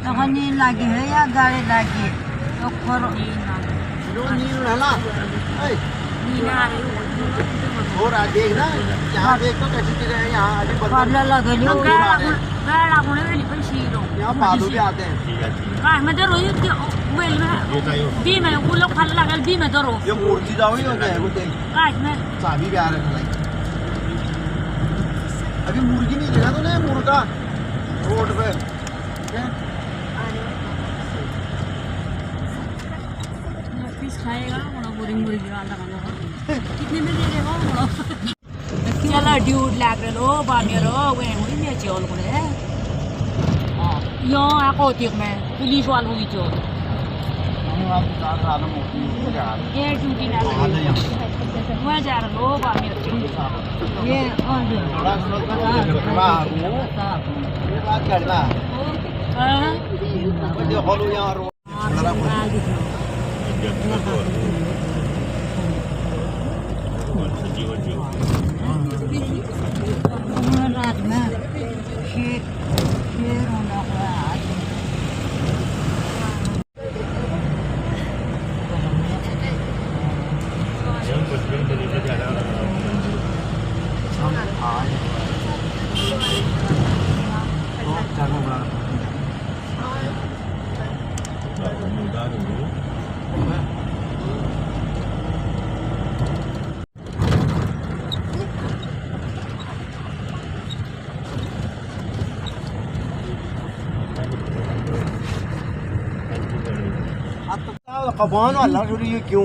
तो नींद लगी है या गाड़ी लगी है तो करो नींद है ना नींद आ रही है और आज देखना यहाँ देख तो कैसी चीज़ है यहाँ अभी पार्लर लगे लियो गाड़ा कोने में लिखा शीरो यहाँ पादू भी आते हैं गाय में तो रोई कि मेल में बी में वो लोग फल लगा बी में तो रो ये मूर्ति जाओ ही होते हैं बोलते गाय में चाबी भी आ रहा है अभी मुर्गी नहीं देखा तूने मुर्गा रोड पे पीस खाएगा बड़ा बोरिंग मुर्गी वाला कितने में दे देगा बड़ा चला ड्यूट लग रहे लो बामियारो वे मुझे नहीं चल बोले यो आको ठीक में पुलिस वालों की चोर ये ड्यूटी ना वहाँ जा रहा लो बामियारो ये और बात करना हाँ जो खोलू यहाँ रो रात में शेर होना हुआ आज कबान वाला जुड़ी है क्यों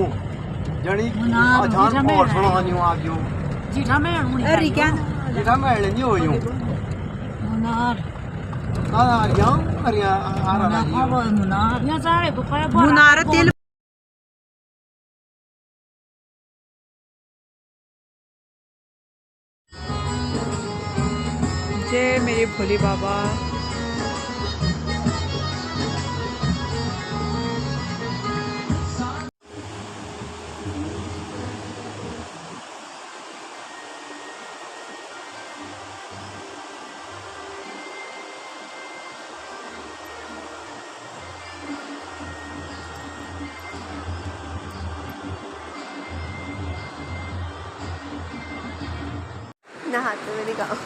जड़ी अचान और सुना नहीं आ गयो जीठा में अरे क्या जेठा मैं नहीं हो यूं मुनार अरिया आ रहा है मुनार यहाँ सारे बुखार मुनार तेल जय मेरे भोले बाबा नहाते हुए दिखाओ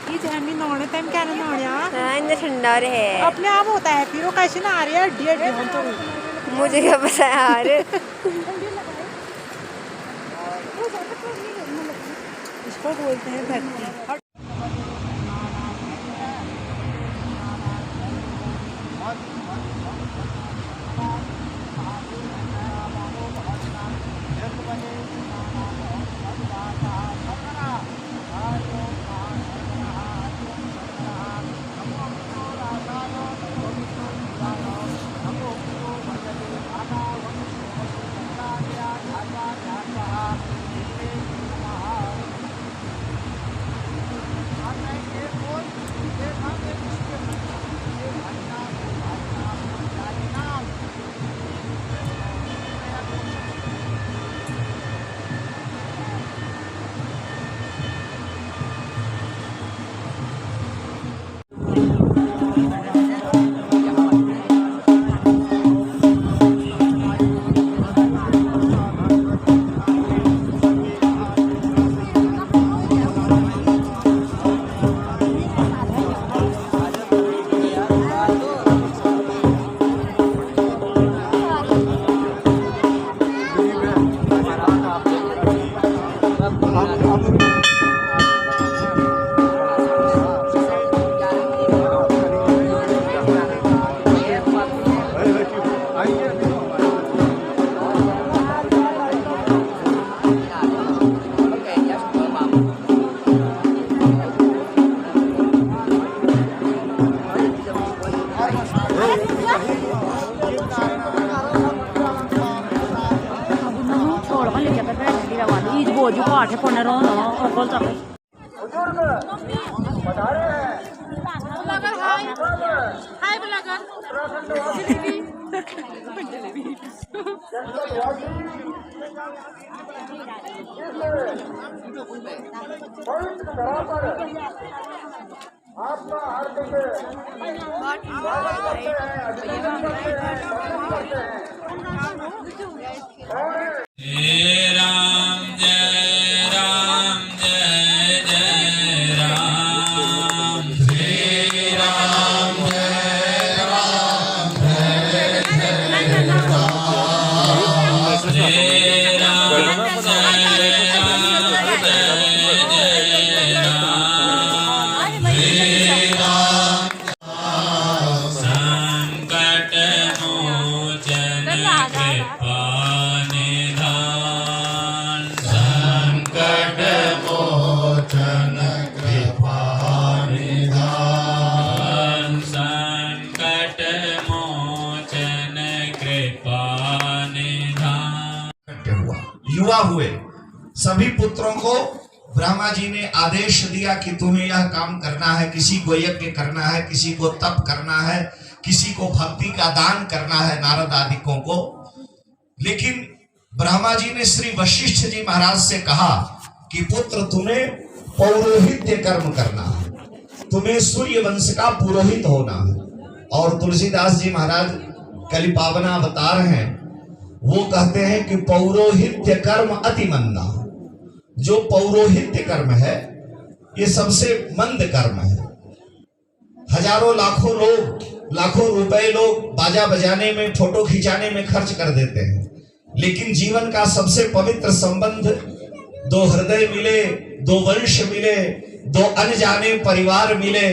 ये जैमी नहाने टाइम क्या नहाने हाँ इतना ठंडा रहे अपने आप होता है फिर वो कैसे ना आ रही है हड्डी हड्डी हम तो मुझे क्या पता है यार इसको बोलते हैं धरती जो आठ पौने रो और बोल सकते हाय ब्लॉगर युवा हुए सभी पुत्रों को ब्रह्मा जी ने आदेश दिया कि तुम्हें यह काम करना है, किसी को यज्ञ करना है, किसी को तप करना है, किसी को भक्ति का दान करना है, नारद आदिकों को। लेकिन ब्रह्मा जी ने श्री वशिष्ठ जी महाराज से कहा कि पुत्र तुम्हें पौरोहित्य कर्म करना है, तुम्हें सूर्य वंश का पुरोहित होना है। और तुलसीदास जी महाराज कलिपावना अवतार हैं, वो कहते हैं कि पौरोहित्य कर्म अति मंदा। जो पौरोहित्य कर्म है ये सबसे मंद कर्म है। हजारों लाखों लोग, लाखों रुपए लोग बाजा बजाने में, फोटो खिंचाने में खर्च कर देते हैं, लेकिन जीवन का सबसे पवित्र संबंध दो हृदय मिले, दो वंश मिले, दो अनजाने परिवार मिले,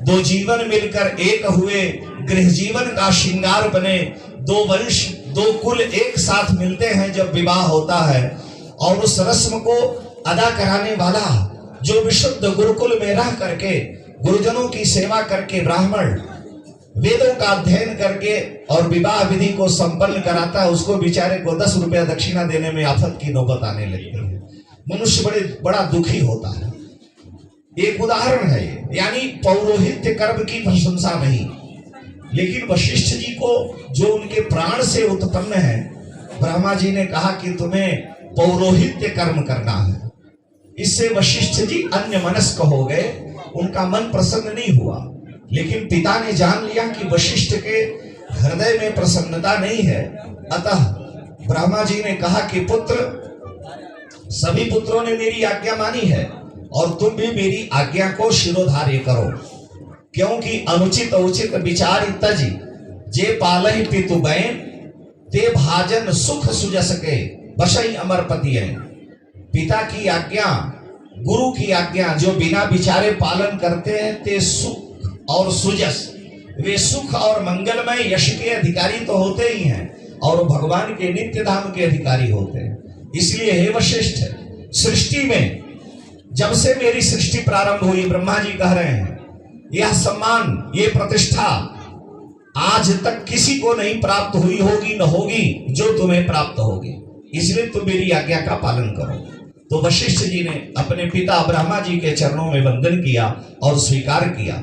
दो जीवन मिलकर एक हुए, गृह जीवन का श्रृंगार बने, दो वंश दो कुल एक साथ मिलते हैं जब विवाह होता है। और उस रस्म को अदा कराने वाला जो विशुद्ध गुरुकुल में रह करके गुरुजनों की सेवा करके ब्राह्मण वेदों का अध्ययन करके और विवाह विधि को संपन्न कराता है, उसको बेचारे को 10 रुपया दक्षिणा देने में आफत की नौबत आने लगती है। मनुष्य बड़ा दुखी होता है। एक उदाहरण है ये, यानी पौरोहित्य कर्म की प्रशंसा नहीं, लेकिन वशिष्ठ जी को जो उनके प्राण से उत्पन्न है, ब्रह्मा जी ने कहा कि तुम्हें पौरोहित्य कर्म करना है। इससे वशिष्ठ जी अन्य मनस्क हो गए, उनका मन प्रसन्न नहीं हुआ। लेकिन पिता ने जान लिया कि वशिष्ठ के हृदय में प्रसन्नता नहीं है, अतः ब्रह्मा जी ने कहा कि पुत्र, सभी पुत्रों ने मेरी आज्ञा मानी है और तुम भी मेरी आज्ञा को शिरोधार्य करो, क्योंकि अनुचित उचित विचार तजी जे पालहि पितु बैन ते भाजन सुख सुजस के बशई अमरपति है। पिता की आज्ञा, गुरु की आज्ञा जो बिना विचारे पालन करते हैं ते सुख और सुजस, वे सुख और मंगलमय यश के अधिकारी तो होते ही हैं और भगवान के नित्य धाम के अधिकारी होते हैं। इसलिए हे वशिष्ठ, सृष्टि में जब से मेरी सृष्टि प्रारंभ हुई, ब्रह्मा जी कह रहे हैं, यह सम्मान, ये प्रतिष्ठा आज तक किसी को नहीं प्राप्त हुई होगी, न होगी जो तुम्हें प्राप्त होगी। इसलिए तुम मेरी आज्ञा का पालन करो। तो वशिष्ठ जी ने अपने पिता ब्रह्मा जी के चरणों में वंदन किया और स्वीकार किया।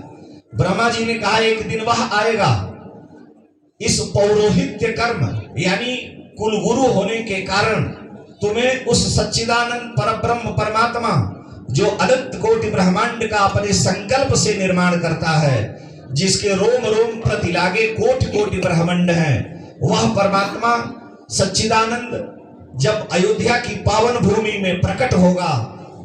ब्रह्मा जी ने कहा एक दिन वह आएगा, इस पौरोहित्य कर्म यानी कुलगुरु होने के कारण तुम्हें उस सच्चिदानंद परब्रह्म परमात्मा जो अनंत कोटि ब्रह्मांड का अपने संकल्प से निर्माण करता है, जिसके रोम रोम प्रति लागे कोटि कोटि ब्रह्मांड है, वह परमात्मा सच्चिदानंद जब अयोध्या की पावन भूमि में प्रकट होगा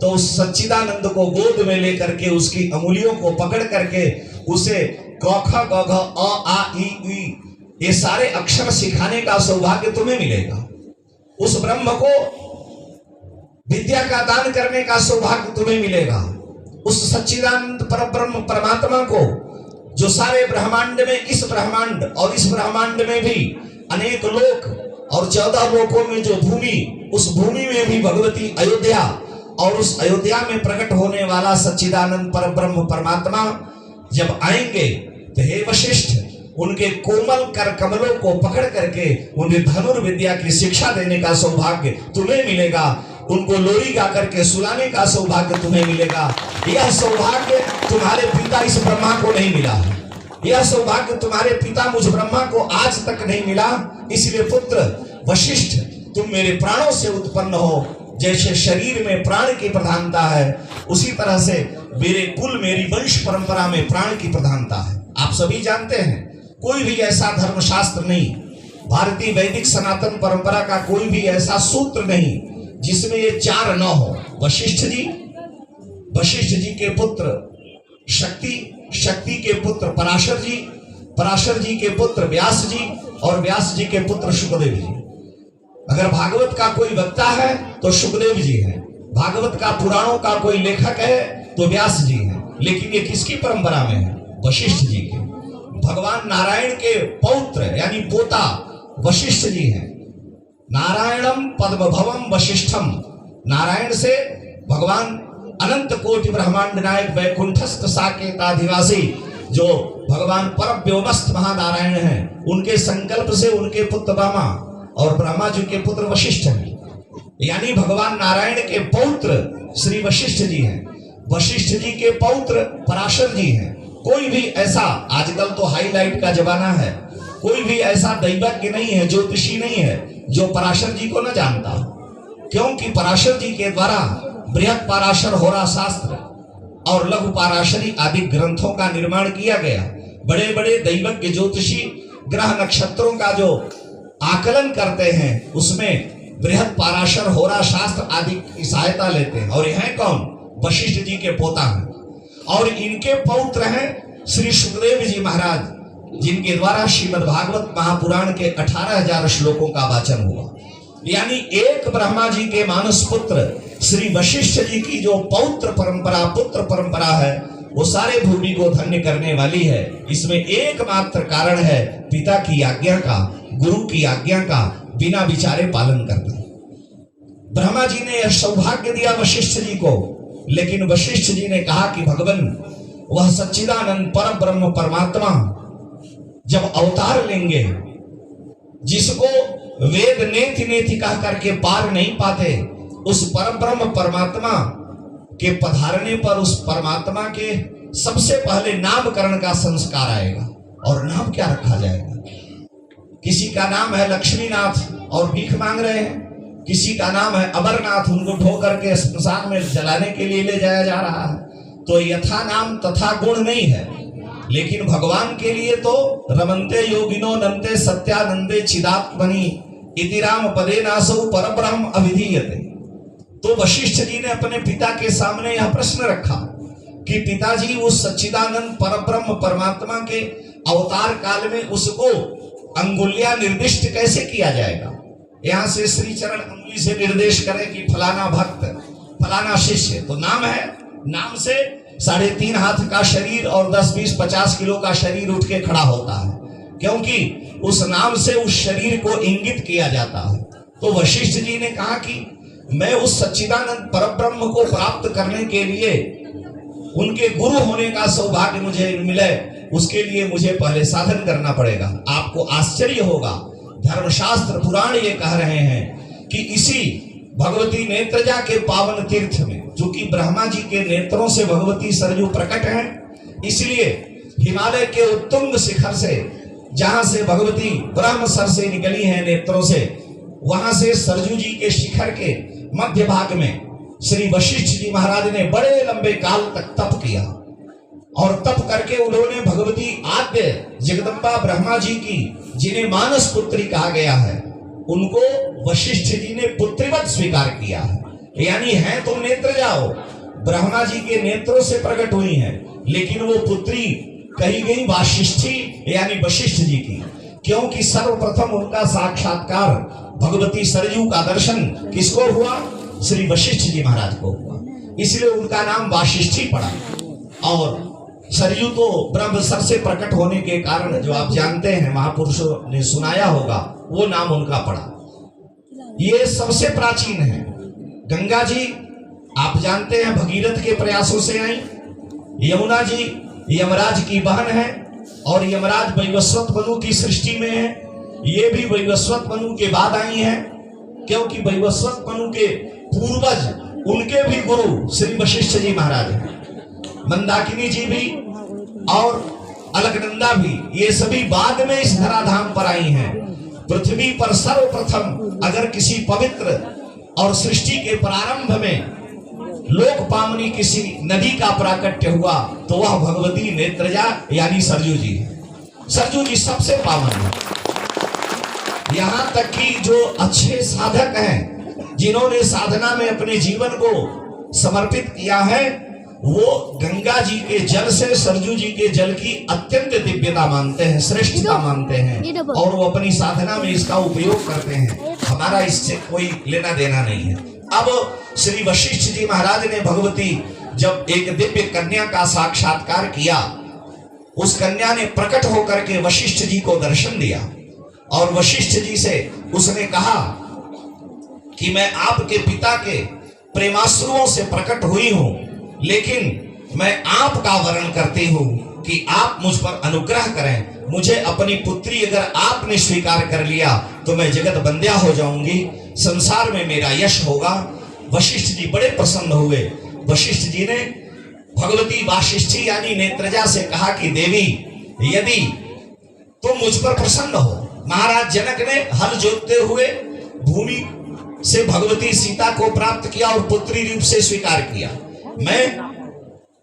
तो उस सच्चिदानंद को गोद में लेकर के उसकी अंगुलियों को पकड़ करके उसे क ख ग घ अ आ इ ई ये सारे अक्षर सिखाने का सौभाग्य तुम्हें मिलेगा। उस ब्रह्म को विद्या का दान करने का सौभाग्य तुम्हें मिलेगा। उस सच्चिदानंद परब्रह्म परमात्मा को जो सारे ब्रह्मांड में, इस ब्रह्मांड और इस ब्रह्मांड में भी अनेक लोक और 14 लोकों में जो भूमि, उस भूमि में भी भगवती अयोध्या और उस अयोध्या में प्रकट होने वाला सच्चिदानंद परब्रह्म परमात्मा जब आएंगे तो हे वशिष्ठ, उनके कोमल कर कमलों को पकड़ करके उन्हें धनुर्विद्या की शिक्षा देने का सौभाग्य तुम्हें मिलेगा। उनको लोरी गा करके सुलाने का सौभाग्य तुम्हें मिलेगा। यह सौभाग्य तुम्हारे पिता इस ब्रह्मा को नहीं मिला है। यह सौभाग्य तुम्हारे पिता मुझ ब्रह्मा को आज तक नहीं मिला। इसलिए पुत्र वशिष्ठ, तुम मेरे प्राणों से उत्पन्न हो। जैसे शरीर में प्राण की प्रधानता है, उसी तरह से मेरे कुल मेरी वंश परंपरा में प्राण की प्रधानता है। आप सभी जानते हैं कोई भी ऐसा धर्मशास्त्र नहीं, भारतीय वैदिक सनातन परंपरा का कोई भी ऐसा सूत्र नहीं जिसमें ये चार न हो। वशिष्ठ जी के पुत्र शक्ति, शक्ति के पुत्र पराशर जी के पुत्र व्यास जी और व्यास जी के पुत्र शुकदेव जी। अगर भागवत का कोई वक्ता है तो शुकदेव जी है, भागवत का पुराणों का कोई लेखक है तो व्यास जी है। लेकिन ये किसकी परंपरा में है? वशिष्ठ जी के। भगवान नारायण के पौत्र यानी पोता वशिष्ठ जी हैं। नारायणम पद्मभवम वशिष्ठम, नारायण से भगवान अनंत कोटि ब्रह्मांड नायक वैकुंठस्थ साकेताधिवासी जो भगवान परव्योमस्थ महानारायण हैं, उनके संकल्प से उनके पुत्र ब्रह्मा और ब्रह्मा जी के पुत्र वशिष्ठ हैं। यानी भगवान नारायण के पौत्र श्री वशिष्ठ जी हैं। वशिष्ठ जी के पौत्र पराशर जी हैं। कोई भी ऐसा, आजकल तो हाईलाइट का जमाना है, कोई भी ऐसा दैवज्ञ नहीं है, ज्योतिषी नहीं है जो पराशर जी को न जानता, क्योंकि पराशर जी के द्वारा बृहद पाराशर होरा शास्त्र और लघु पाराशरी आदि ग्रंथों का निर्माण किया गया। बड़े बड़े दैवज्ञ ज्योतिषी ग्रह नक्षत्रों का जो आकलन करते हैं उसमें बृहद पाराशर होरा शास्त्र आदि की सहायता लेते हैं। और यह कौन? वशिष्ठ जी के पोता हैं और इनके पौत्र हैं श्री सुखदेव जी महाराज, जिनके द्वारा श्रीमद् भागवत महापुराण के 18,000 श्लोकों का वाचन हुआ। यानी एक ब्रह्मा जी के मानस पुत्र श्री वशिष्ठ जी की जो पौत्र परंपरा, पुत्र परंपरा है, वो सारे भूमि को धन्य करने वाली है। इसमें एकमात्र कारण है पिता की आज्ञा का, गुरु की आज्ञा का बिना विचारे पालन करना। ब्रह्मा जी ने यह सौभाग्य दिया वशिष्ठ जी को, लेकिन वशिष्ठ जी ने कहा कि भगवान वह सच्चिदानंद पर ब्रह्म परमात्मा जब अवतार लेंगे, जिसको वेद नेति नेति कह करके पार नहीं पाते, उस परब्रह्म परमात्मा के पधारने पर उस परमात्मा के सबसे पहले नामकरण का संस्कार आएगा। और नाम क्या रखा जाएगा? किसी का नाम है लक्ष्मीनाथ और भीख मांग रहे हैं, किसी का नाम है अमरनाथ, उनको ढो करके स्मशान में जलाने के लिए ले जाया जा रहा है। तो यथा नाम तथा गुण नहीं है, लेकिन भगवान के लिए तो रमन्ते योगिनो नन्ते सत्यानंदे चिदात्मनि इति राम पदे नासौ परब्रह्म अभिधीयते। तो वशिष्ठ जी ने अपने पिता के सामने यह प्रश्न रखा कि पिताजी, उस सच्चिदानंद परब्रह्म परमात्मा के अवतार काल में उसको अंगुलियां निर्दिष्ट कैसे किया जाएगा? यहां से श्री चरण अंगुली से निर्देश करें कि फलाना भक्त, फलाना शिष्य, तो नाम है, नाम से 3.5 हाथ का शरीर और 10, 20, 50 किलो का शरीर उठ के खड़ा होता है, क्योंकि उस नाम से उस शरीर को इंगित किया जाता है। तो वशिष्ठ जी ने कहा कि मैं उस सच्चिदानंद परब्रह्म को प्राप्त करने के लिए, उनके गुरु होने का सौभाग्य मुझे मिले, उसके लिए मुझे पहले साधन करना पड़ेगा। आपको आश्चर्य होगा, धर्मशास्त्र पुराण ये कह रहे हैं कि इसी भगवती नेत्रजा के पावन तीर्थ में, चूंकि ब्रह्मा जी के नेत्रों से भगवती सरजू प्रकट है, इसलिए हिमालय के उत्तुंग शिखर से, जहां से भगवती ब्रह्म सर से निकली है नेत्रों से, वहां से सरजू जी के शिखर के मध्य भाग में श्री वशिष्ठ जी महाराज ने बड़े लंबे काल तक तप किया। और तप करके उन्होंने भगवती आद्य जगदम्बा ब्रह्मा जी की, जिन्हें मानस पुत्री कहा गया है, उनको वशिष्ठ जी ने पुत्रीवत स्वीकार किया है। यानी है तो नेत्र जाओ, ब्रह्मा जी के नेत्रों से प्रकट हुई है, लेकिन वो पुत्री कही गई वाशिष्ठी यानी वशिष्ठ जी की, क्योंकि सर्वप्रथम उनका साक्षात्कार भगवती सरजू का दर्शन किसको हुआ? श्री वशिष्ठ जी महाराज को हुआ, इसलिए उनका नाम वाशिष्ठी पड़ा। और सरयू तो ब्रह्म सर से प्रकट होने के कारण, जो आप जानते हैं, महापुरुषों ने सुनाया होगा, वो नाम उनका पड़ा। ये सबसे प्राचीन है। गंगा जी आप जानते हैं भगीरथ के प्रयासों से आई। यमुना जी यमराज की बहन है और यमराज वैवस्वत मनु की सृष्टि में है। ये भी वैवस्वत मनु के बाद आई है, क्योंकि वैवस्वत मनु के पूर्वज, उनके भी गुरु श्री वशिष्ठ जी महाराज हैं। मंदाकिनी जी भी और अलकनंदा भी, ये सभी बाद में इस धराधाम पर आई हैं। पृथ्वी पर सर्वप्रथम अगर किसी पवित्र और सृष्टि के प्रारंभ में लोक पामनी किसी नदी का प्राकट्य हुआ तो वह भगवती नेत्रजा यानी सरजू जी। सरजू जी सबसे पावन है। यहां तक कि जो अच्छे साधक हैं, जिन्होंने साधना में अपने जीवन को समर्पित किया है, वो गंगा जी के जल से सरजू जी के जल की अत्यंत दिव्यता मानते हैं, श्रेष्ठता मानते हैं, और वो अपनी साधना में इसका उपयोग करते हैं। हमारा इससे कोई लेना देना नहीं है। अब श्री वशिष्ठ जी महाराज ने भगवती जब एक दिव्य कन्या का साक्षात्कार किया, उस कन्या ने प्रकट होकर के वशिष्ठ जी को दर्शन दिया और वशिष्ठ जी से उसने कहा कि मैं आपके पिता के प्रेमाश्रुओं से प्रकट हुई हूं, लेकिन मैं आपका वर्ण करती हूं कि आप मुझ पर अनुग्रह करें। मुझे अपनी पुत्री अगर आपने स्वीकार कर लिया तो मैं जगत बंध्या हो जाऊंगी, संसार में मेरा यश होगा। वशिष्ठ जी बड़े प्रसन्न हुए। वशिष्ठ जी ने भगवती वाशिष्ठी यानी नेत्रजा से कहा कि देवी, यदि तुम मुझ पर प्रसन्न हो। महाराज जनक ने हल जोतते हुए भूमि से भगवती सीता को प्राप्त किया और पुत्री रूप से स्वीकार किया। मैं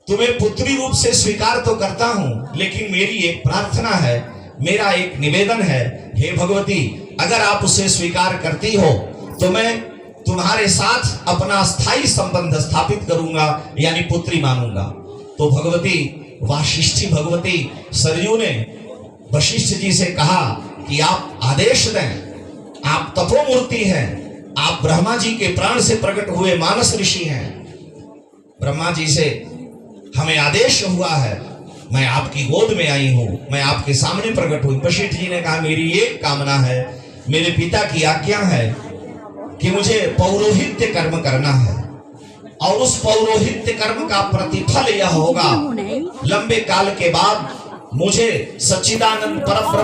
तुम्हें पुत्री रूप से स्वीकार तो करता हूं, लेकिन मेरी एक प्रार्थना है, मेरा एक निवेदन है, हे भगवती, अगर आप उसे स्वीकार करती हो तो मैं तुम्हारे साथ अपना स्थायी संबंध स्थापित करूंगा, यानी पुत्री मानूंगा। तो भगवती वाशिष्ठी भगवती सरयू ने वशिष्ठ जी से कहा कि आप आदेश दें, आप तपोमूर्ति हैं, आप ब्रह्मा जी के प्राण से प्रकट हुए मानस ऋषि हैं। ब्रह्मा जी से हमें आदेश हुआ है, मैं आपकी गोद में आई हूं, मैं आपके सामने प्रकट हुई। वशिष्ठ जी ने कहा मेरी ये कामना है, मेरे पिता की आज्ञा है कि मुझे पौरोहित्य कर्म करना है, और उस पौरोहित्य कर्म का प्रतिफल यह होगा, लंबे काल के बाद मुझे सच्चिदानंद परब्रह्म